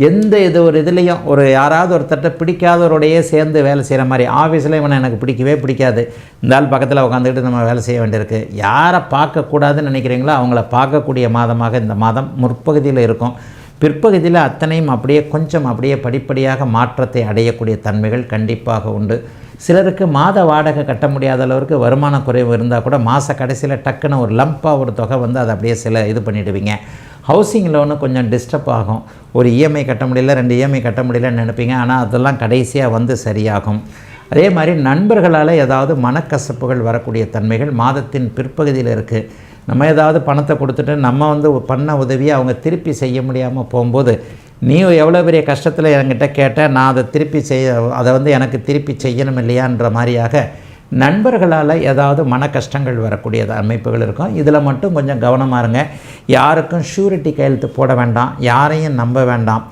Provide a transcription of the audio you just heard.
எந்த ஒரு இதுலேயும் யாராவது ஒருத்தட்ட பிடிக்காதவரோடையே சேர்ந்து வேலை செய்கிற மாதிரி. ஆஃபீஸில் இவனை எனக்கு பிடிக்கவே பிடிக்காது, இந்த ஆள் பக்கத்தில் உட்காந்துக்கிட்டு நம்ம வேலை செய்ய வேண்டியிருக்கு. யாரை பார்க்கக்கூடாதுன்னு நினைக்கிறீங்களோ அவங்கள பார்க்கக்கூடிய மாதமாக இந்த மாதம் முற்பகுதியில் இருக்கும். பிற்பகுதியில் அத்தனையும் அப்படியே படிப்படியாக மாற்றத்தை அடையக்கூடிய தன்மைகள் கண்டிப்பாக உண்டு. சிலருக்கு மாத வாடகை கட்ட முடியாத அளவுக்கு வருமான குறைவு இருந்தால் கூட மாத கடைசியில் டக்குன்னு ஒரு லம்பாக ஒரு தொகை வந்து அதை அப்படியே இது பண்ணிவிடுவீங்க. ஹவுசிங் லோனு கொஞ்சம் டிஸ்டர்ப் ஆகும். ஒரு இஎம்ஐ கட்ட முடியல, 2 இஎம்ஐ கட்ட முடியலன்னு நினைப்பீங்க. ஆனால் அதெல்லாம் கடைசியாக வந்து சரியாகும். அதே மாதிரி நண்பர்களால் ஏதாவது மனக்கசப்புகள் வரக்கூடிய தன்மைகள் மாதத்தின் பிற்பகுதியில் இருக்குது. நம்ம ஏதாவது பணத்தை கொடுத்துட்டு நம்ம வந்து பண்ண உதவியை அவங்க திருப்பி செய்ய முடியாமல் போகும்போது, நீ எவ்வளோ பெரிய கஷ்டத்தில் என்கிட்ட கேட்ட, நான் அதை வந்து எனக்கு திருப்பி செய்யணும் இல்லையான்ற மாதிரியாக நண்பர்களால் ஏதாவது மன கஷ்டங்கள் வரக்கூடிய அமைப்புகள் இருக்கும். இதில் மட்டும் கொஞ்சம் கவனமாக இருங்க. யாருக்கும் ஷூரிட்டி கையெழுத்து போட வேண்டாம், யாரையும் நம்ப வேண்டாம்.